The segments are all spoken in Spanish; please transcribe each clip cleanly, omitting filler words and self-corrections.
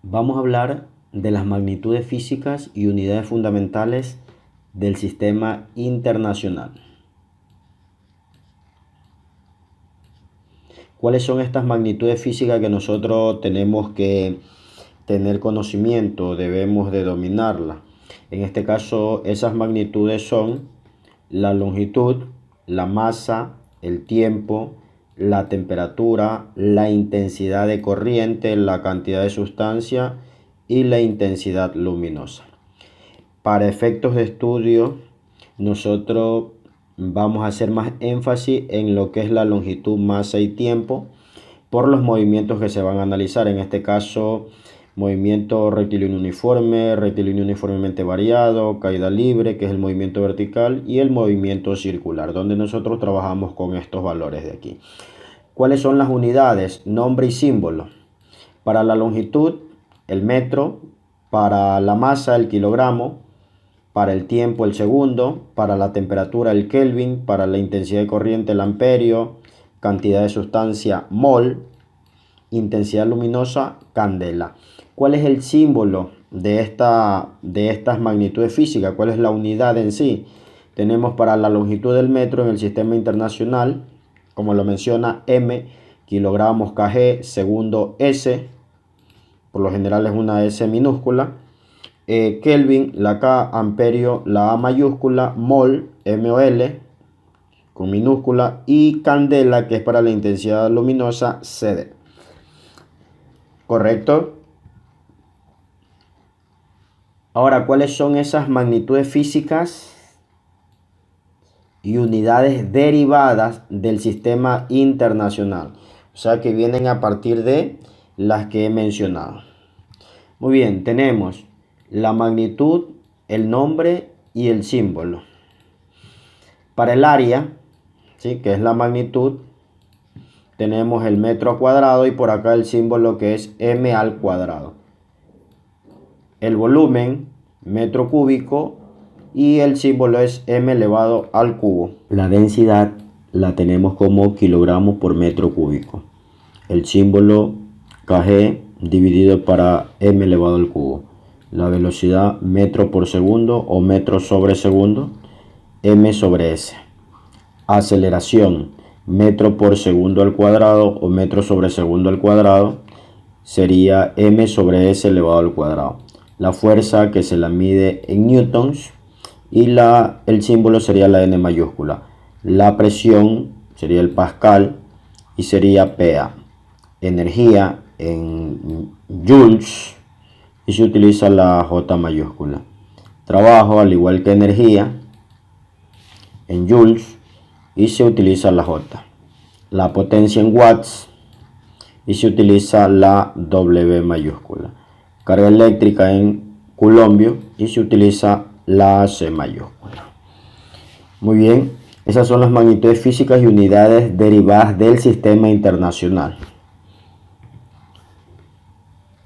Vamos a hablar de las magnitudes físicas y unidades fundamentales del sistema internacional. ¿Cuáles son estas magnitudes físicas que nosotros tenemos que tener conocimiento, debemos de dominarlas? En este caso, esas magnitudes son la longitud, la masa, el tiempo, la temperatura, la intensidad de corriente, la cantidad de sustancia y la intensidad luminosa. Para efectos de estudio, nosotros vamos a hacer más énfasis en lo que es la longitud, masa y tiempo por los movimientos que se van a analizar. En este caso, movimiento rectilíneo uniformemente variado, caída libre, que es el movimiento vertical, y el movimiento circular, donde nosotros trabajamos con estos valores de aquí. ¿Cuáles son las unidades? Nombre y símbolo. Para la longitud, el metro. Para la masa, el kilogramo. Para el tiempo, el segundo. Para la temperatura, el Kelvin. Para la intensidad de corriente, el amperio. Cantidad de sustancia, mol. Intensidad luminosa, candela. ¿Cuál es el símbolo de estas magnitudes físicas? ¿Cuál es la unidad en sí? Tenemos para la longitud del metro en el sistema internacional, como lo menciona, M, kilogramos kg, segundo S, por lo general es una S minúscula. Kelvin, la K, amperio, la A mayúscula, mol, MOL, con minúscula, y candela, que es para la intensidad luminosa, CD. ¿Correcto? Ahora, ¿cuáles son esas magnitudes físicas y unidades derivadas del sistema internacional? O sea, que vienen a partir de las que he mencionado. Muy bien, tenemos la magnitud, el nombre y el símbolo. Para el área, ¿sí?, que es la magnitud, tenemos el metro cuadrado y por acá el símbolo que es m al cuadrado. El volumen, metro cúbico, y el símbolo es m elevado al cubo. La densidad la tenemos como kilogramos por metro cúbico. El símbolo kg dividido para m elevado al cubo. La velocidad, metro por segundo o metro sobre segundo, m sobre s. Aceleración, metro por segundo al cuadrado o metro sobre segundo al cuadrado, sería m sobre s elevado al cuadrado. La fuerza, que se la mide en newtons, y el símbolo sería la n mayúscula. La presión sería el pascal y sería PA. Energía en joules y se utiliza la J mayúscula. Trabajo, al igual que energía, en joules y se utiliza la J. La potencia en watts y se utiliza la W mayúscula. Carga eléctrica en coulombio y se utiliza la C mayúscula. Muy bien, esas son las magnitudes físicas y unidades derivadas del sistema internacional.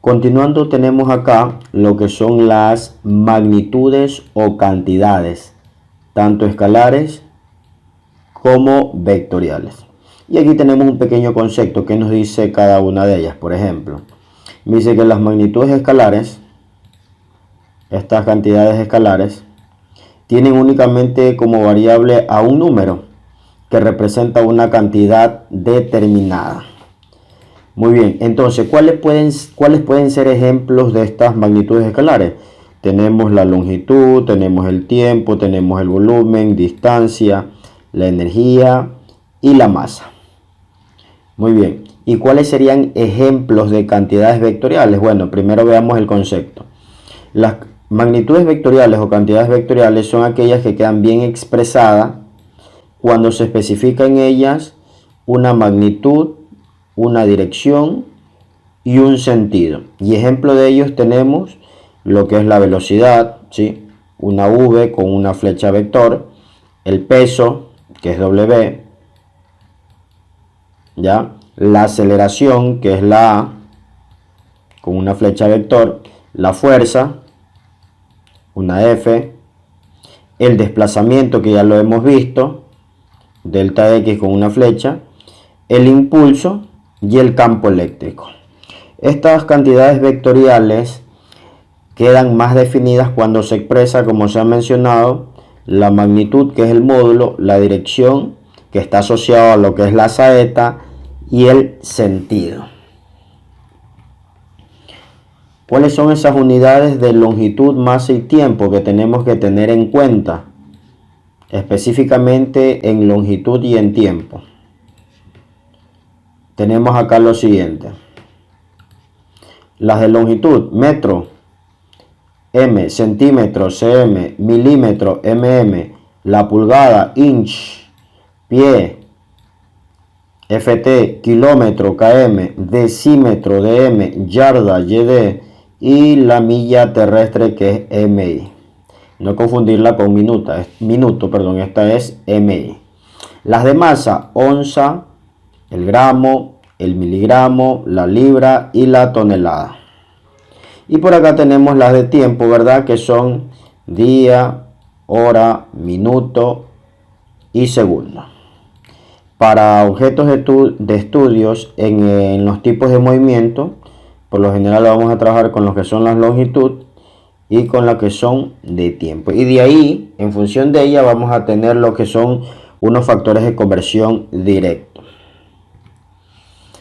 Continuando, tenemos acá lo que son las magnitudes o cantidades, tanto escalares como vectoriales. Y aquí tenemos un pequeño concepto que nos dice cada una de ellas. Por ejemplo, me dice que las magnitudes escalares, estas cantidades escalares, tienen únicamente como variable a un número que representa una cantidad determinada. Muy bien, entonces, ¿cuáles pueden ser ejemplos de estas magnitudes escalares? Tenemos la longitud, tenemos el tiempo, tenemos el volumen, distancia, la energía y la masa. Muy bien, ¿y cuáles serían ejemplos de cantidades vectoriales? Bueno, primero veamos el concepto. Las magnitudes vectoriales o cantidades vectoriales son aquellas que quedan bien expresadas cuando se especifica en ellas una magnitud, una dirección y un sentido. Y ejemplo de ellos tenemos lo que es la velocidad, ¿sí?, una V con una flecha vector, el peso, que es W, ¿ya?, la aceleración, que es la A, con una flecha vector, la fuerza, una F, el desplazamiento, que ya lo hemos visto, delta X con una flecha, el impulso y el campo eléctrico. Estas cantidades vectoriales quedan más definidas cuando se expresa, como se ha mencionado, la magnitud, que es el módulo, la dirección, que está asociado a lo que es la saeta, y el sentido. ¿Cuáles son esas unidades de longitud, masa y tiempo que tenemos que tener en cuenta? Específicamente en longitud y en tiempo. Tenemos acá lo siguiente. Las de longitud: metro, m; centímetro, cm; milímetro, mm; la pulgada, inch; pie, ft; kilómetro, km; decímetro, dm; yarda, yd; y la milla terrestre, que es mi. No confundirla con minuto, esta es mi. Las de masa: onza, el gramo, el miligramo, la libra y la tonelada. Y por acá tenemos las de tiempo, ¿verdad? Que son día, hora, minuto y segundo. Para objetos de estudios en los tipos de movimiento, por lo general vamos a trabajar con los que son las longitud y con las que son de tiempo. Y de ahí, en función de ella, vamos a tener lo que son unos factores de conversión directos.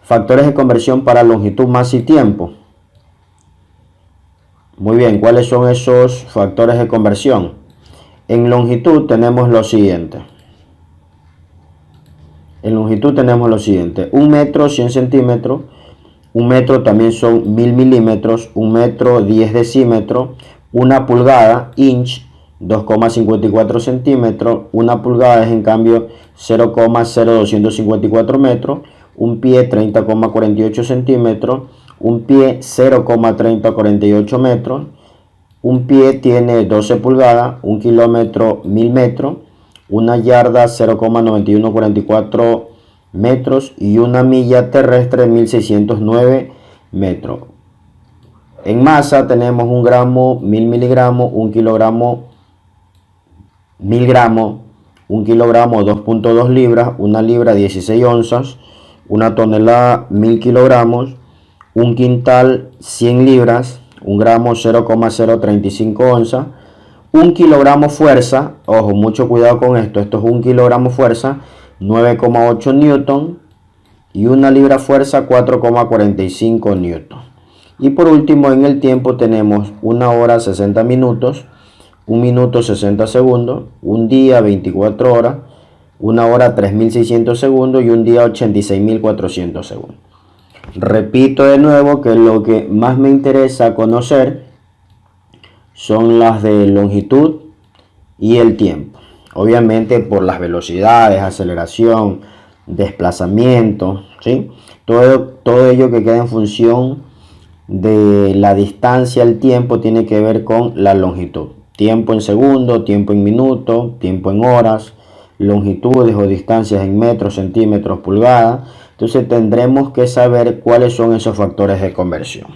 Factores de conversión para longitud, masa y tiempo. Muy bien, ¿cuáles son esos factores de conversión? En longitud tenemos lo siguiente. Un metro, 100 centímetros. Un metro también son 1000 milímetros. Un metro, 10 decímetros. Una pulgada, inch, 2,54 centímetros. Una pulgada es en cambio 0,0254 metros. Un pie, 30,48 centímetros. Un pie, 0,3048 metros. Un pie tiene 12 pulgadas. Un kilómetro, 1000 metros. Una yarda, 0,9144 metros. Y una milla terrestre, 1609 metros. En masa tenemos un gramo, 1000 miligramos; un kilogramo, 1000 gramos; un kilogramo, 2,2 libras; una libra, 16 onzas; una tonelada, 1000 kilogramos; un quintal, 100 libras; un gramo, 0,035 onzas; un kilogramo fuerza, ojo, mucho cuidado con esto es un kilogramo fuerza, 9,8 newton; y una libra fuerza, 4,45 newton. Y por último, en el tiempo tenemos una hora, 60 minutos; un minuto, 60 segundos; un día, 24 horas; una hora, 3600 segundos; y un día, 86.400 segundos. Repito de nuevo que lo que más me interesa conocer son las de longitud y el tiempo. Obviamente por las velocidades, aceleración, desplazamiento, ¿sí? Todo ello que queda en función de la distancia, el tiempo, tiene que ver con la longitud. Tiempo en segundo, tiempo en minuto, tiempo en horas, longitudes o distancias en metros, centímetros, pulgadas. Entonces tendremos que saber cuáles son esos factores de conversión.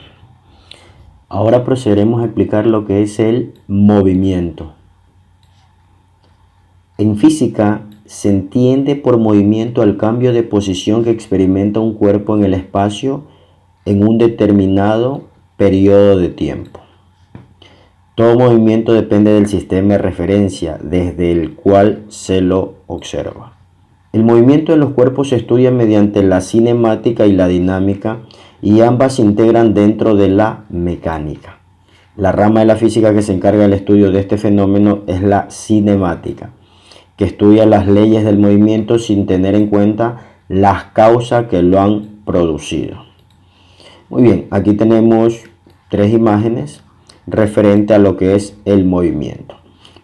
Ahora procederemos a explicar lo que es el movimiento. En física se entiende por movimiento al cambio de posición que experimenta un cuerpo en el espacio en un determinado periodo de tiempo. Todo movimiento depende del sistema de referencia desde el cual se lo observa. El movimiento de los cuerpos se estudia mediante la cinemática y la dinámica, y ambas se integran dentro de la mecánica. La rama de la física que se encarga del estudio de este fenómeno es la cinemática, que estudia las leyes del movimiento sin tener en cuenta las causas que lo han producido. Muy bien, aquí tenemos tres imágenes referente a lo que es el movimiento.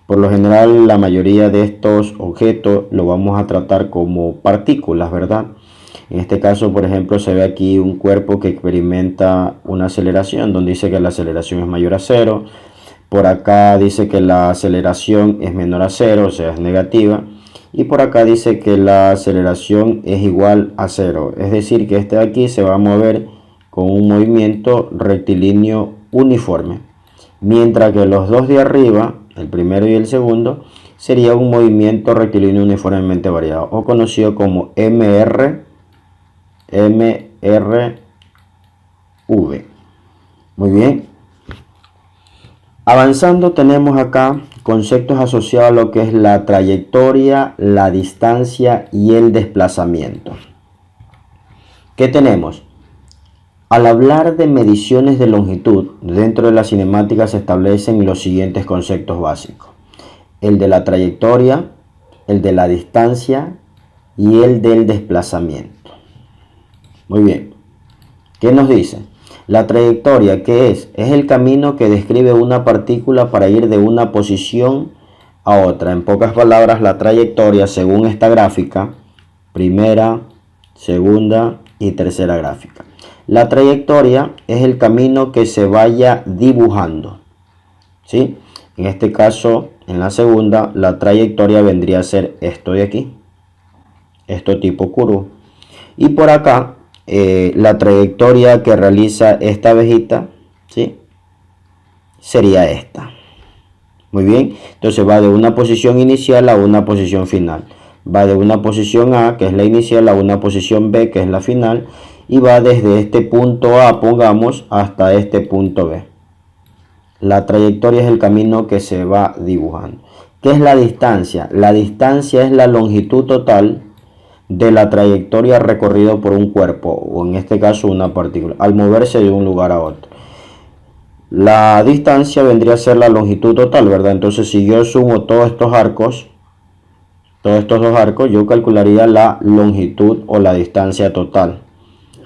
Por lo general, la mayoría de estos objetos lo vamos a tratar como partículas, ¿verdad? En este caso, por ejemplo, se ve aquí un cuerpo que experimenta una aceleración, donde dice que la aceleración es mayor a 0. Por acá dice que la aceleración es menor a 0, o sea, es negativa. Y por acá dice que la aceleración es igual a 0. Es decir, que este de aquí se va a mover con un movimiento rectilíneo uniforme. Mientras que los dos de arriba, el primero y el segundo, sería un movimiento rectilíneo uniformemente variado, o conocido como MR V. Muy bien. Avanzando tenemos acá conceptos asociados a lo que es la trayectoria, la distancia y el desplazamiento. ¿Qué tenemos? Al hablar de mediciones de longitud, dentro de la cinemática se establecen los siguientes conceptos básicos. El de la trayectoria, el de la distancia y el del desplazamiento. Muy bien. ¿Qué nos dice? La trayectoria, ¿qué es? Es el camino que describe una partícula para ir de una posición a otra. En pocas palabras, la trayectoria, según esta gráfica, primera, segunda y tercera gráfica. La trayectoria es el camino que se vaya dibujando, ¿sí? En este caso, en la segunda, la trayectoria vendría a ser esto de aquí, esto tipo curvo. Y por acá, la trayectoria que realiza esta abejita, ¿sí?, sería esta. Muy bien, entonces va de una posición inicial a una posición final. Va de una posición A, que es la inicial, a una posición B, que es la final. Y va desde este punto A, pongamos, hasta este punto B. La trayectoria es el camino que se va dibujando. ¿Qué es la distancia? La distancia es la longitud total de la trayectoria recorrida por un cuerpo, o en este caso una partícula, al moverse de un lugar a otro. La distancia vendría a ser la longitud total, ¿verdad? Entonces, si yo sumo todos estos arcos, todos estos dos arcos, yo calcularía la longitud o la distancia total.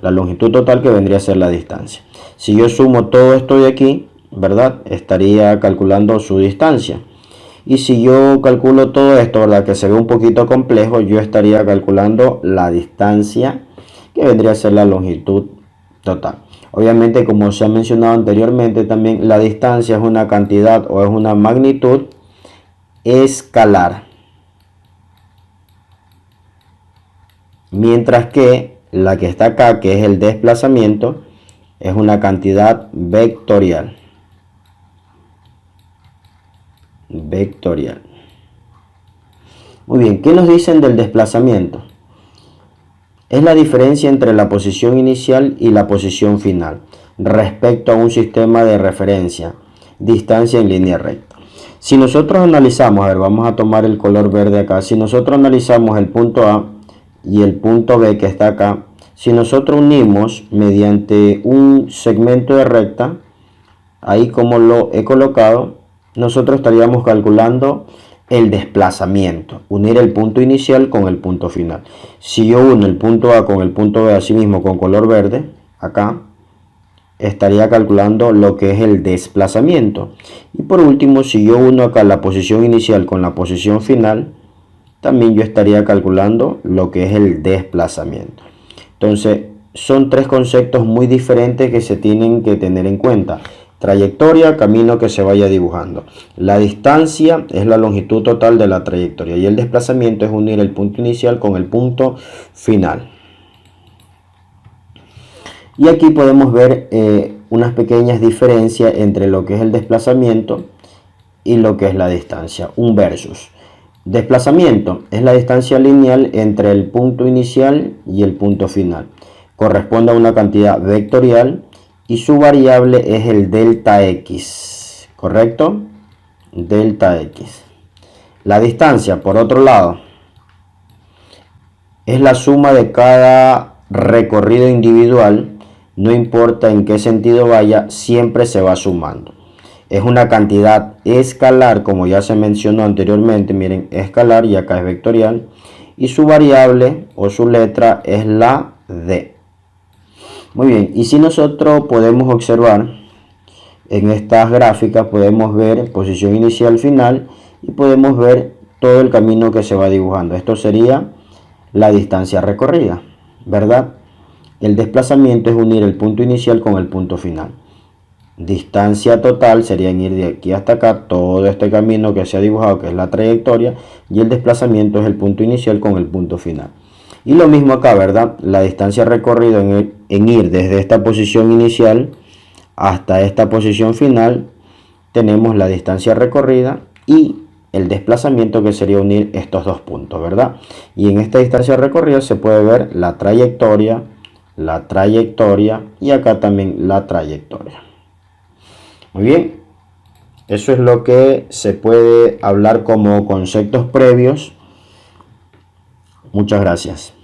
La longitud total que vendría a ser la distancia. Si yo sumo todo esto de aquí, ¿verdad?, estaría calculando su distancia. Y si yo calculo todo esto, ¿verdad?, que se ve un poquito complejo, yo estaría calculando la distancia que vendría a ser la longitud total. Obviamente, como se ha mencionado anteriormente, también la distancia es una cantidad o es una magnitud escalar. Mientras que la que está acá, que es el desplazamiento, es una cantidad vectorial. Vectorial. Muy bien, ¿qué nos dicen del desplazamiento? Es la diferencia entre la posición inicial y la posición final respecto a un sistema de referencia, distancia en línea recta. Si nosotros analizamos, a ver, vamos a tomar el color verde acá. Si nosotros analizamos el punto A y el punto B que está acá, si nosotros unimos mediante un segmento de recta, ahí como lo he colocado, nosotros estaríamos calculando el desplazamiento, unir el punto inicial con el punto final. Si yo uno el punto A con el punto B, así mismo con color verde, acá, estaría calculando lo que es el desplazamiento. Y por último, si yo uno acá la posición inicial con la posición final, también yo estaría calculando lo que es el desplazamiento. Entonces, son tres conceptos muy diferentes que se tienen que tener en cuenta. Trayectoria, camino que se vaya dibujando. La distancia es la longitud total de la trayectoria y el desplazamiento es unir el punto inicial con el punto final. Y aquí podemos ver unas pequeñas diferencias entre lo que es el desplazamiento y lo que es la distancia. Un versus. Desplazamiento es la distancia lineal entre el punto inicial y el punto final. Corresponde a una cantidad vectorial y su variable es el delta x, ¿correcto? Delta x. La distancia, por otro lado, es la suma de cada recorrido individual, no importa en qué sentido vaya, siempre se va sumando. Es una cantidad escalar, como ya se mencionó anteriormente, miren, escalar, y acá es vectorial, y su variable o su letra es la d. Muy bien, y si nosotros podemos observar en estas gráficas, podemos ver posición inicial, final, y podemos ver todo el camino que se va dibujando. Esto sería la distancia recorrida, ¿verdad? El desplazamiento es unir el punto inicial con el punto final. Distancia total sería ir de aquí hasta acá, todo este camino que se ha dibujado, que es la trayectoria, y el desplazamiento es el punto inicial con el punto final. Y lo mismo acá, ¿verdad? La distancia recorrida en ir desde esta posición inicial hasta esta posición final, tenemos la distancia recorrida y el desplazamiento, que sería unir estos dos puntos, ¿verdad? Y en esta distancia recorrida se puede ver la trayectoria, la trayectoria y acá también la trayectoria. Muy bien, eso es lo que se puede hablar como conceptos previos. Muchas gracias.